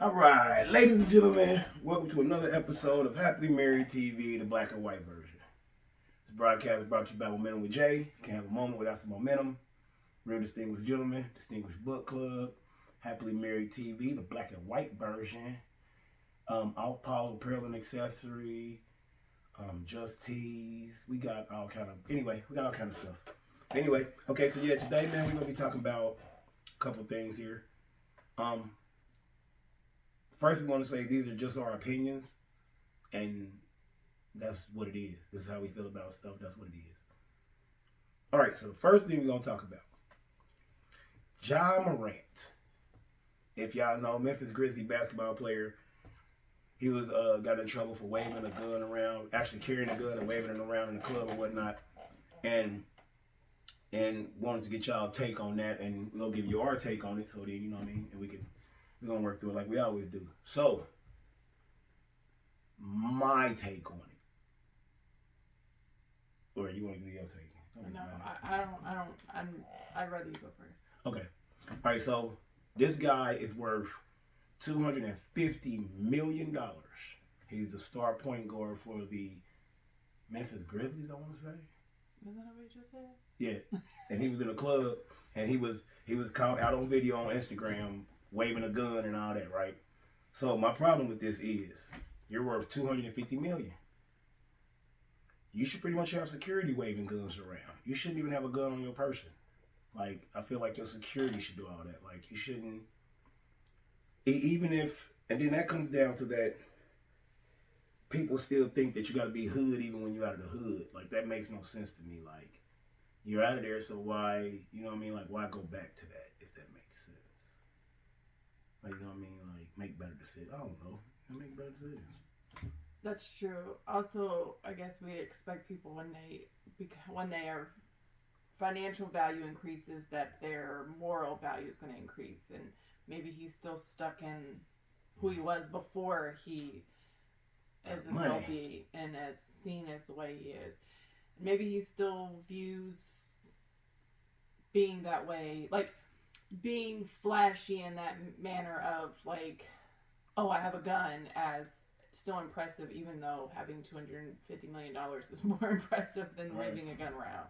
All right, ladies and gentlemen, welcome to another episode of Happily Married TV, the black and white version. This broadcast is brought to you by Momentum with Jay. You can't have a moment without some momentum. Real distinguished gentlemen, distinguished book club, Happily Married TV, the black and white version. Off Paul Apparel and Accessory, Just Tees. We got all kind of. Anyway, we got all kind of stuff. Anyway, okay, so yeah, today, man, we're gonna be talking about a couple things here. Um, First, we want to say these are just our opinions, and that's what it is. This is how we feel about stuff. That's what it is. All right. So the first thing we're gonna talk about, Ja Morant. If y'all know, Memphis Grizzlies basketball player. He was got in trouble for waving a gun around, actually carrying a gun and waving it around in the club or whatnot, and wanted to get y'all take on that, and we'll give you our take on it. So then you know what I mean, and we're gonna work through it like we always do. So my take on it, or you want to give your take? No, I'd rather you go first. Okay. All right. So this guy is worth $250 million. He's the star point guard for the Memphis Grizzlies. I want to say. Isn't that what you just said? Yeah. And he was in a club, and he was caught out on video on Instagram waving a gun and all that, right? So my problem with this is you're worth 250 million. You should pretty much have security waving guns around. You shouldn't even have a gun on your person. Like, I feel like your security should do all that. Like, you shouldn't, even if, and then that comes down to that people still think that you got to be hood even when you're out of the hood. Like, that makes no sense to me. Like, you're out of there, so why, you know what I mean? Like, why go back to that, if that makes sense? Like, you know what I mean? Like, make better decisions. I don't know. Make better decisions. That's true. Also, I guess we expect people when their financial value increases, that their moral value is going to increase, and maybe he's still stuck in who he was before he is as wealthy and as seen as the way he is. Maybe he still views being that way, like being flashy in that manner of like, oh, I have a gun, as still impressive, even though having $250 million is more impressive than waving a gun around.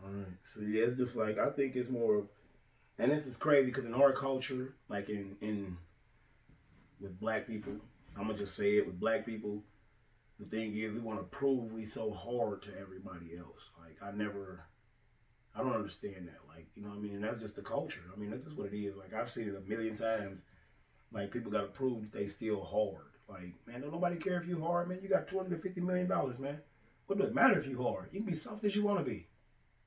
All right. So yeah, it's just like I think it's more of, and this is crazy because in our culture, like in with black people, I'm gonna just say it with black people. The thing is, we want to prove we so hard to everybody else. Like I don't understand that. Like, you know what I mean? And that's just the culture. I mean, that's just what it is. Like, I've seen it a million times. Like, people got to prove that they still hard. Like, man, don't nobody care if you hard, man. You got $250 million, man. What does it matter if you hard? You can be soft as you want to be.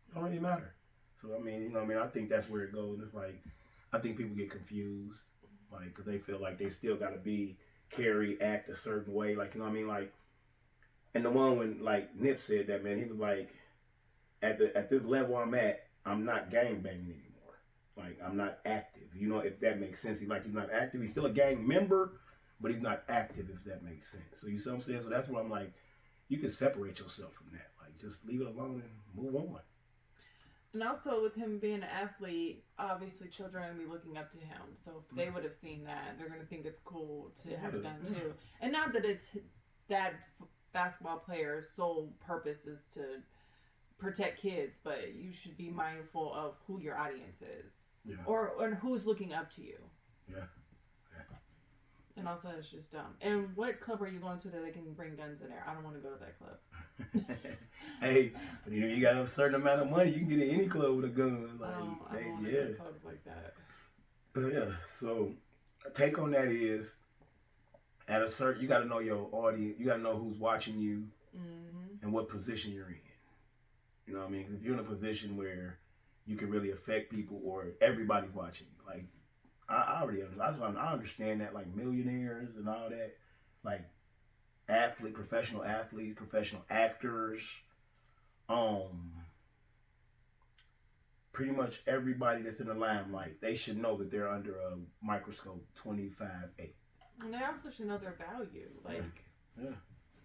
It don't really matter. So, I mean, you know what I mean? I think that's where it goes. It's like, I think people get confused. Like, because they feel like they still got to act a certain way. Like, you know what I mean? Like, and the one when, like, Nip said that, man, he was like, at this level I'm at, I'm not gang banging anymore. Like, I'm not active. You know, if that makes sense. He's not active. He's still a gang member, but he's not active, if that makes sense. So you see what I'm saying? So that's why I'm like, you can separate yourself from that. Like, just leave it alone and move on. And also, with him being an athlete, obviously children are going to be looking up to him. So if they would have seen that, they're going to think it's cool to have a gun too. And not that it's that basketball player's sole purpose is to protect kids, but you should be mindful of who your audience is, and who's looking up to you. Yeah. And also, it's just dumb. And what club are you going to that they can bring guns in there? I don't want to go to that club. Hey, but you know, you got a certain amount of money, you can get in any club with a gun. Like, I don't want to go to clubs like that. Yeah. So, a take on that is, at a certain, you got to know your audience. You got to know who's watching you, and what position you're in. You know what I mean? If you're in a position where you can really affect people, or everybody's watching you, like I already understand. I understand that, like millionaires and all that, like professional athletes, professional actors, pretty much everybody that's in the limelight, they should know that they're under a microscope 25/8. And they also should know their value. Like,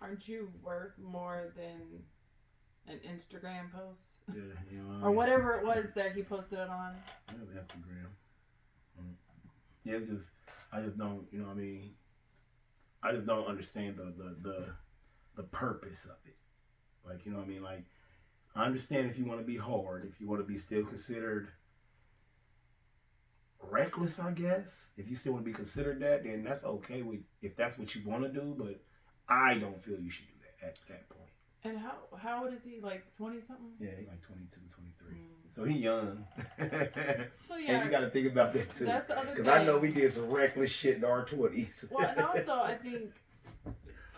aren't you worth more than an Instagram post? Yeah, you know, or whatever it was that he posted it on. Yeah, Instagram. Yeah, it's just, I just don't, you know what I mean? I just don't understand the purpose of it. Like, you know what I mean? Like, I understand if you want to be hard, if you want to be still considered reckless, I guess. If you still want to be considered that, then that's okay with if that's what you want to do. But I don't feel you should do that at that point. And how old is he? Like 20 something? Yeah, he's like 22, 23. So he young. So yeah, and you got to think about that too. That's the other thing. Because I know we did some reckless shit in our 20s. Well, and also I think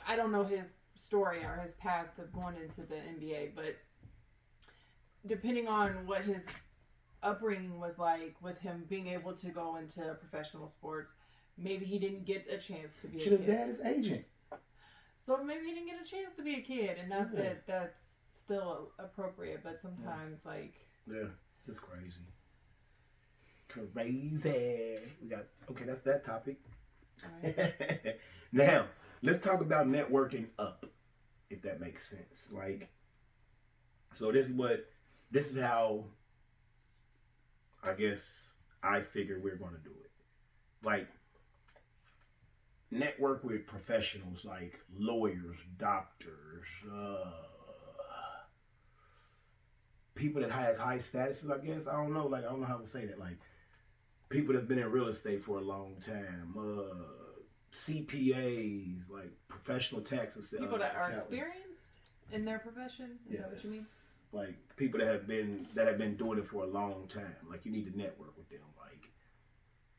I don't know his story or his path of going into the NBA, but depending on what his upbringing was like with him being able to go into professional sports, maybe he didn't get a chance to be a kid. Should have dad his agent. So maybe he didn't get a chance to be a kid, and not that that's still appropriate, but sometimes like just crazy. Crazy. We got that's that topic. All right. Now let's talk about networking up, if that makes sense. Like, so this is how I guess I figure we're gonna do it. Like, network with professionals like lawyers, doctors, people that have high statuses, I guess. I don't know. Like, I don't know how to say that. Like, people that's been in real estate for a long time, CPAs, like professional tax assessors. People that are experienced in their profession. Is that what you mean? Like people that have been doing it for a long time. Like, you need to network with them. Like,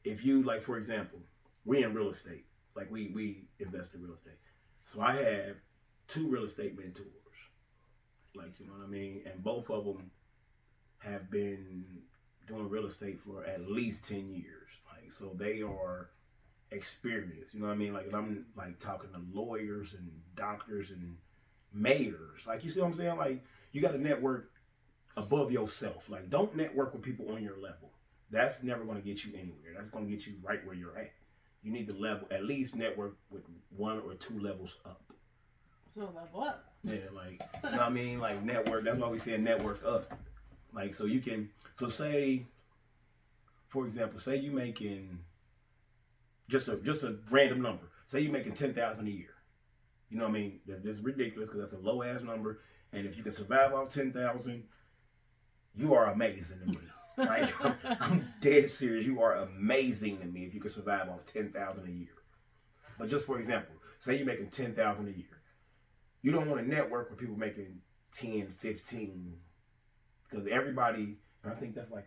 if you, like, for example, we in real estate. Like, we invest in real estate. So I have 2 real estate mentors. Like, you know what I mean? And both of them have been doing real estate for at least 10 years. Like, so they are experienced. You know what I mean? Like, if I'm like talking to lawyers and doctors and mayors, like, you see what I'm saying? Like, you got to network above yourself. Like, don't network with people on your level. That's never going to get you anywhere. That's going to get you right where you're at. You need to at least network with 1 or 2 levels up. So level up. Yeah, like, you know what I mean? Like, network. That's why we say network up. Like, so you can, so say, for example, say you making just a random number. Say you making 10,000 a year. You know what I mean? That's ridiculous because that's a low ass number. And if you can survive off 10,000, you are amazing to me. Like, I'm dead serious. You are amazing to me if you can survive off 10,000 a year. But just for example, say you're making 10,000 a year. You don't want to network with people making 10, 15, because everybody. And I think that's like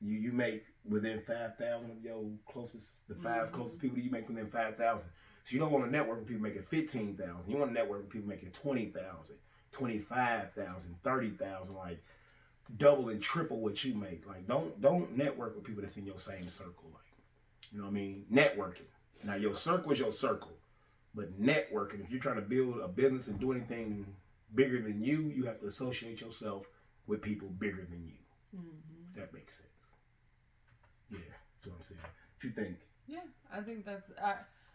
you make within 5,000 of your closest, the 5 closest people that you make within 5,000. So you don't want to network with people making 15,000. You want to network with people making 20,000, 25,000, 30,000, like double and triple what you make. Like, don't network with people that's in your same circle. Like, you know what I mean? Networking. Now, your circle is your circle, but networking, if you're trying to build a business and do anything bigger than you have to associate yourself with people bigger than you. If that makes sense. Yeah, that's what I'm saying. What you think? Yeah, I think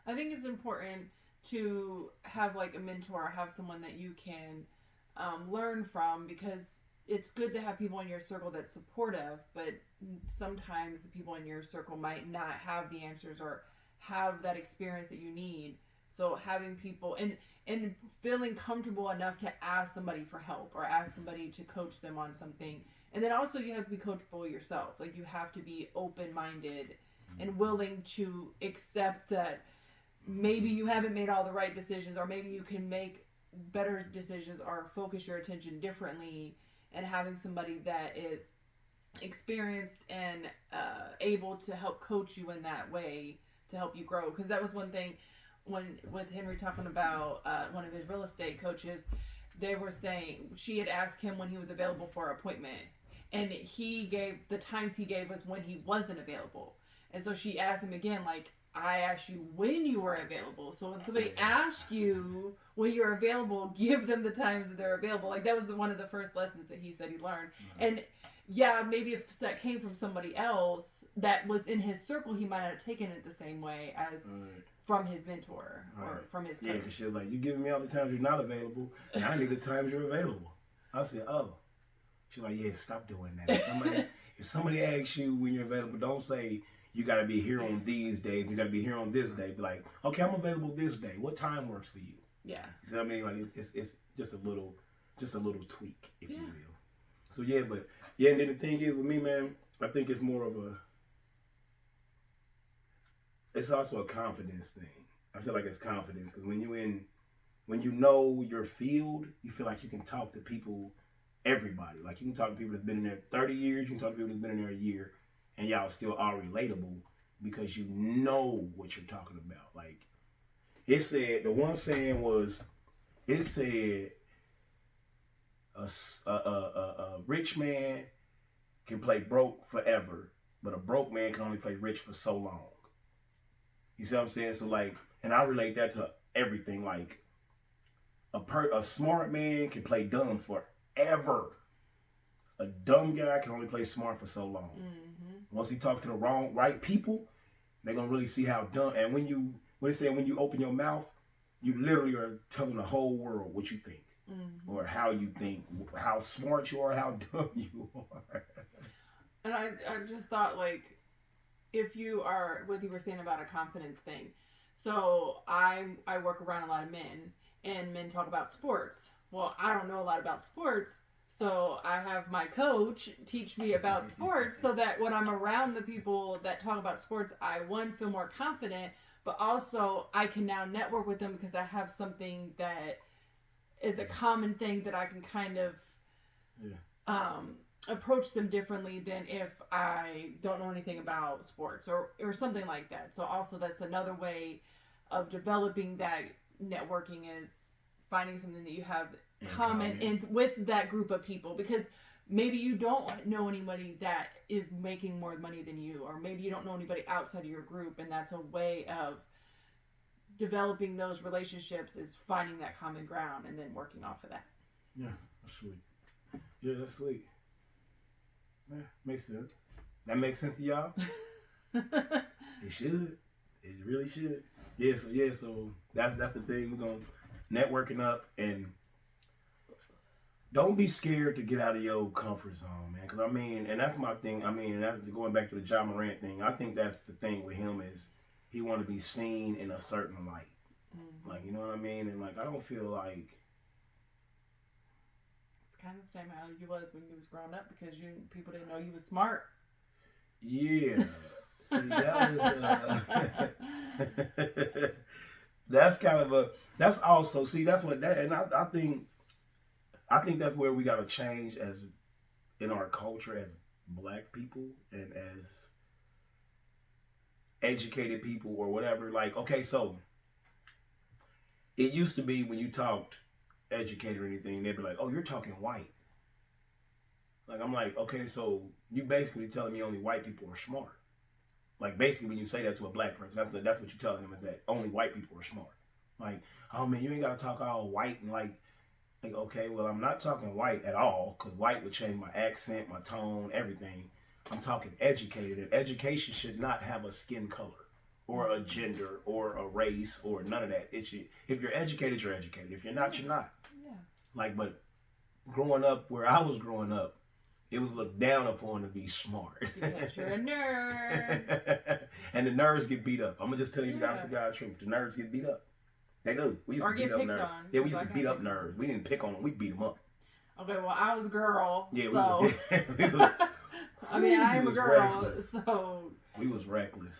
I think it's important to have like a mentor, have someone that you can learn from, because it's good to have people in your circle that's supportive, but sometimes the people in your circle might not have the answers or have that experience that you need. So having people and feeling comfortable enough to ask somebody for help or ask somebody to coach them on something. And then also you have to be coachable yourself. Like, you have to be open-minded and willing to accept that maybe you haven't made all the right decisions, or maybe you can make better decisions or focus your attention differently, and having somebody that is experienced and able to help coach you in that way to help you grow. Because that was one thing when with Henry talking about one of his real estate coaches, they were saying she had asked him when he was available for an appointment, and he gave the times he gave was when he wasn't available. And so she asked him again, like, I asked you when you were available. So when somebody asks you when you're available, give them the times that they're available. Like, that was one of the first lessons that he said he learned. And yeah, maybe if that came from somebody else that was in his circle, he might not have taken it the same way as from his mentor or from his coach. Yeah, because she's like, you giving me all the times you're not available, and I need the times you're available. I said, oh. She's like, yeah, stop doing that. If somebody asks you when you're available, don't say, you got to be here on these days. You got to be here on this day. Be like, okay, I'm available this day. What time works for you? Yeah. You see what I mean? Like it's just a little tweak, if you will. So yeah, but yeah, and then the thing is with me, man, I think it's more of it's also a confidence thing. I feel like it's confidence because when you know your field, you feel like you can talk to people, everybody. Like you can talk to people that's been in there 30 years, you can talk to people that's been in there a year, and y'all still are relatable because you know what you're talking about. Like it said, the one saying was, it said a rich man can play broke forever, but a broke man can only play rich for so long. You see what I'm saying? So like, and I relate that to everything. Like a smart man can play dumb forever. A dumb guy can only play smart for so long. Mm-hmm. Once he talks to the right people, they're gonna really see how dumb. And when you open your mouth, you literally are telling the whole world what you think, or how you think, how smart you are, how dumb you are. And I just thought, like, if you are, what you were saying about a confidence thing. So I work around a lot of men, and men talk about sports. Well, I don't know a lot about sports, so I have my coach teach me about sports so that when I'm around the people that talk about sports, I, one, feel more confident, but also I can now network with them because I have something that is a common thing that I can kind of approach them differently than if I don't know anything about sports or something like that. So also that's another way of developing that networking is finding something that you have common in with that group of people, because maybe you don't know anybody that is making more money than you, or maybe you don't know anybody outside of your group, and that's a way of developing those relationships, is finding that common ground and then working off of that. Yeah, that's sweet. Yeah, that's sweet. Yeah, makes sense. That makes sense to y'all? It should. It really should. So that's the thing. We're gonna networking up, and don't be scared to get out of your comfort zone, man. Because I mean, and that's my thing. I mean, and that's going back to the Ja Morant thing. I think that's the thing with him is he want to be seen in a certain light. Like, you know what I mean? And like, I don't feel like it's kind of the same how you was when you was growing up, because people didn't know you was smart. Yeah. See, that was that's kind of that's also, see, that's what that, and I think that's where we got to change as in our culture as black people and as educated people or whatever. Like, okay, so it used to be when you talked educated or anything, they'd be like, "Oh, you're talking white." Like, I'm like, okay, so you basically telling me only white people are smart. Like, basically, when you say that to a black person, that's what you're telling them, is that only white people are smart. Like, oh man, you ain't gotta talk all white and like, okay, well, I'm not talking white at all, because white would change my accent, my tone, everything. I'm talking educated, and education should not have a skin color or a gender or a race or none of that. If you're educated, you're educated. If you're not, you're not. Yeah. Like, but growing up where I was growing up, it was looked down upon to be smart. Because you're a nerd. And the nerds get beat up. I'm gonna just tell you the God's truth. The nerds get beat up. They do. We used to beat up nerds. Yeah, we used to beat up nerds. We didn't pick on them. We beat them up. Okay, well, I was a girl. Yeah, so. I mean, I am a girl, reckless. So. We was reckless.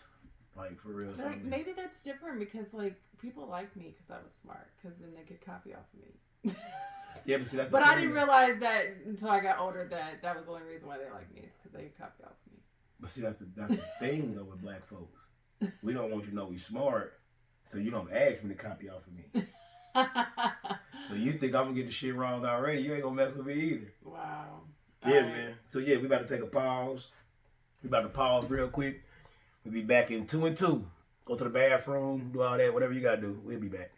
Like, for real. Like, maybe that's different because, like, people like me because I was smart, because then they could copy off of me. Yeah, but see, that's but I didn't realize that until I got older that was the only reason why they like me, is because they could copy off of me. But see, that's the thing, though, with black folks. We don't want you to know we smart, so you don't ask me to copy off of me. So you think I'm going to get the shit wrong already, you ain't going to mess with me either. Wow. Yeah, right. Man. So, yeah, we about to take a pause. We about to pause real quick. We'll be back in 2 and 2. Go to the bathroom, do all that, whatever you got to do. We'll be back.